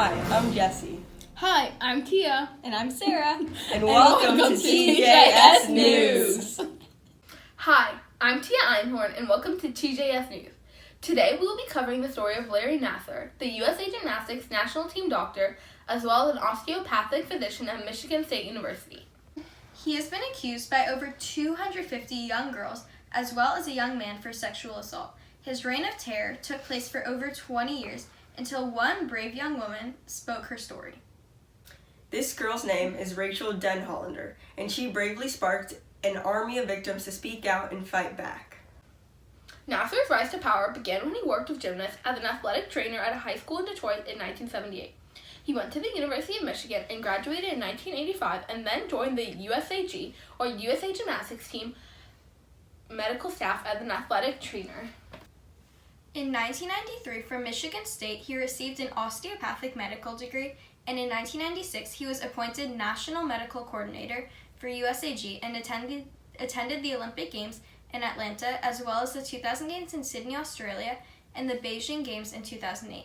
Hi, I'm Jesse. Hi, I'm Tia. And I'm Sarah. And welcome to TJS News. Hi, I'm Tia Einhorn, and welcome to TJS News. Today we will be covering the story of Larry Nassar, the USA Gymnastics national team doctor, as well as an osteopathic physician at Michigan State University. He has been accused by over 250 young girls, as well as a young man, for sexual assault. His reign of terror took place for over 20 years until one brave young woman spoke her story. This girl's name is Rachel Denhollander, and she bravely sparked an army of victims to speak out and fight back. Nassar's rise to power began when he worked with gymnasts as an athletic trainer at a high school in Detroit in 1978. He went to the University of Michigan and graduated in 1985 and then joined the USAG, or USA Gymnastics Team, medical staff as an athletic trainer. In 1993, from Michigan State, he received an osteopathic medical degree, and in 1996, he was appointed National Medical Coordinator for USAG and attended the Olympic Games in Atlanta, as well as the 2000 Games in Sydney, Australia, and the Beijing Games in 2008.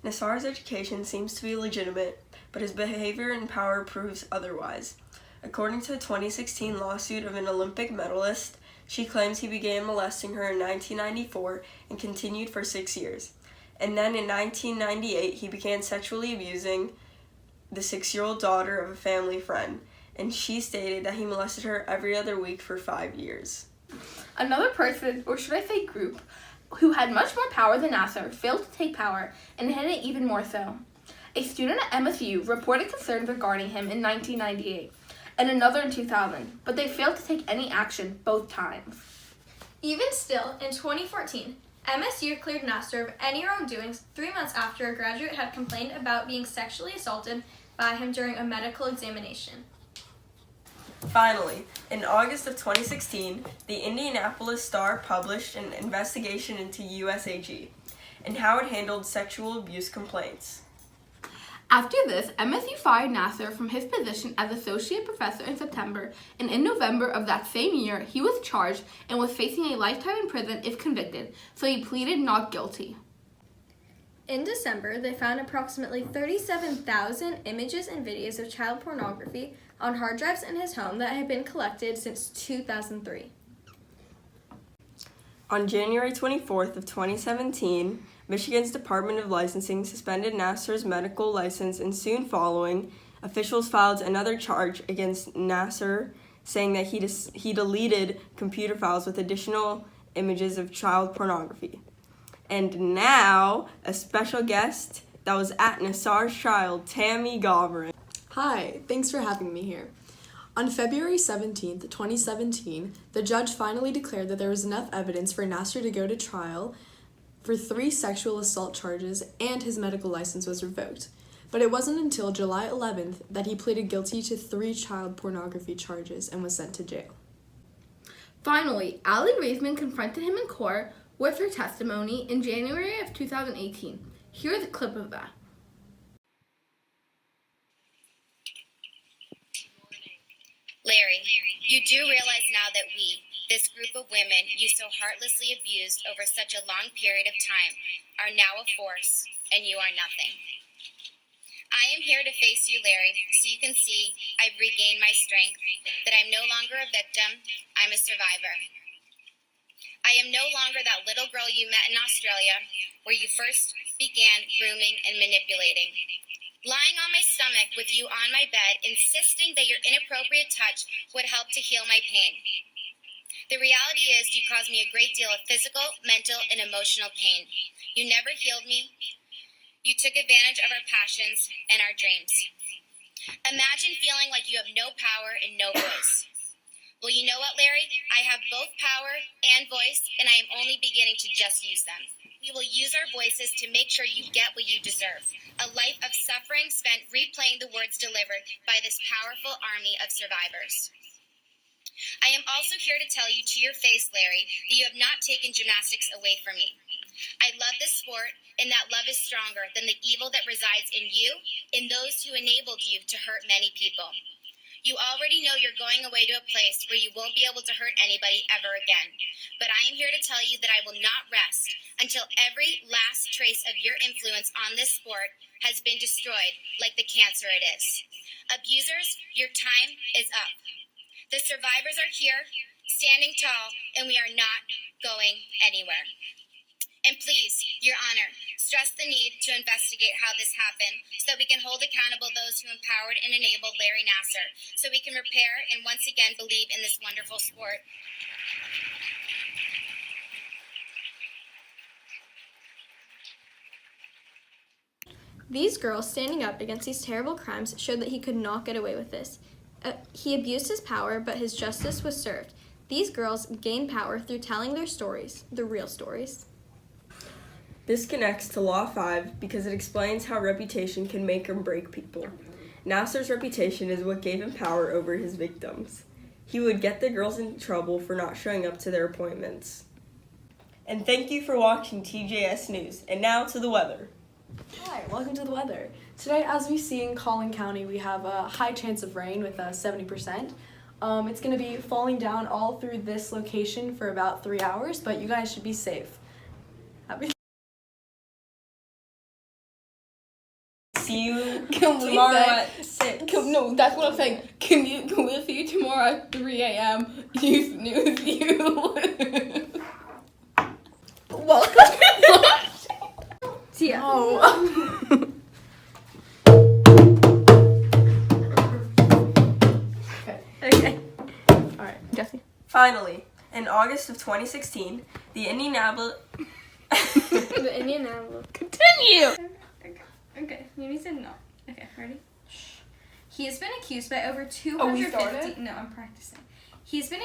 Nassar's education seems to be legitimate, but his behavior and power proves otherwise. According to a 2016 lawsuit of an Olympic medalist, she claims he began molesting her in 1994 and continued for 6 years. And then in 1998, he began sexually abusing the 6-year-old daughter of a family friend, and she stated that he molested her every other week for 5 years. Another person, or should I say group, who had much more power than Nassar failed to take power and hid it even more so. A student at MSU reported concerns regarding him in 1998. And another in 2000, but they failed to take any action both times. Even still, in 2014, MSU cleared Nassar of any wrongdoings 3 months after a graduate had complained about being sexually assaulted by him during a medical examination. Finally, in August of 2016, the Indianapolis Star published an investigation into USAG and how it handled sexual abuse complaints. After this, MSU fired Nassar from his position as associate professor in September, and in November of that same year, he was charged and was facing a lifetime in prison if convicted, so he pleaded not guilty. In December, they found approximately 37,000 images and videos of child pornography on hard drives in his home that had been collected since 2003. On January 24th of 2017, Michigan's Department of Licensing suspended Nassar's medical license, and soon following, officials filed another charge against Nassar, saying that he deleted computer files with additional images of child pornography. And now, a special guest that was at Nassar's trial, Tammy Govern. Hi, thanks for having me here. On February 17th, 2017, the judge finally declared that there was enough evidence for Nassar to go to trial for 3 sexual assault charges, and his medical license was revoked. But it wasn't until July 11th that he pleaded guilty to 3 child pornography charges and was sent to jail. Finally, Aly Raisman confronted him in court with her testimony in January of 2018. Here's a clip of that. Larry, you do realize now that we, this group of women you so heartlessly abused over such a long period of time, are now a force, and you are nothing. I am here to face you, Larry, so you can see I've regained my strength, that I'm no longer a victim, I'm a survivor. I am no longer that little girl you met in Australia, where you first began grooming and manipulating. Lying on my stomach with you on my bed, insisting that your inappropriate touch would help to heal my pain. The reality is you caused me a great deal of physical, mental, and emotional pain. You never healed me. You took advantage of our passions and our dreams. Imagine feeling like you have no power and no voice. Well, you know what, Larry? I have both power and voice, and I am only beginning to just use them. We will use our voices to make sure you get what you deserve. A life of suffering spent replaying the words delivered by this powerful army of survivors. I am also here to tell you to your face, Larry, that you have not taken gymnastics away from me. I love this sport, and that love is stronger than the evil that resides in you and those who enabled you to hurt many people. You already know you're going away to a place where you won't be able to hurt anybody ever again. But I am here to tell you that I will not rest until every last trace of your influence on this sport has been destroyed like the cancer it is. Abusers, your time is up. The survivors are here, standing tall, and we are not going anywhere. And please, Your Honor, stress the need to investigate how this happened so that we can hold accountable those who empowered and enabled Larry Nassar, so we can repair and once again believe in this wonderful sport. These girls standing up against these terrible crimes showed that he could not get away with this. He abused his power, but his justice was served. These girls gained power through telling their stories, the real stories. This connects to Law 5 because it explains how reputation can make or break people. Nassar's reputation is what gave him power over his victims. He would get the girls in trouble for not showing up to their appointments. And thank you for watching TJS News. And now to the weather. Hi, welcome to the weather. Today, as we see in Collin County, we have a high chance of rain with 70%. It's going to be falling down all through this location for about 3 hours, but you guys should be safe. See you tomorrow at 6. No, that's what I'm saying. Can we see you tomorrow at 3 a.m.? You snooze, you. Welcome. See ya. Oh. Okay. All right. Jesse. Finally, in August of 2016, the Indianapolis... The Indianapolis. Continue. Okay, you need to know. Okay, ready? Shh. He has been accused by over Oh, we 250... started? No, I'm practicing. He's been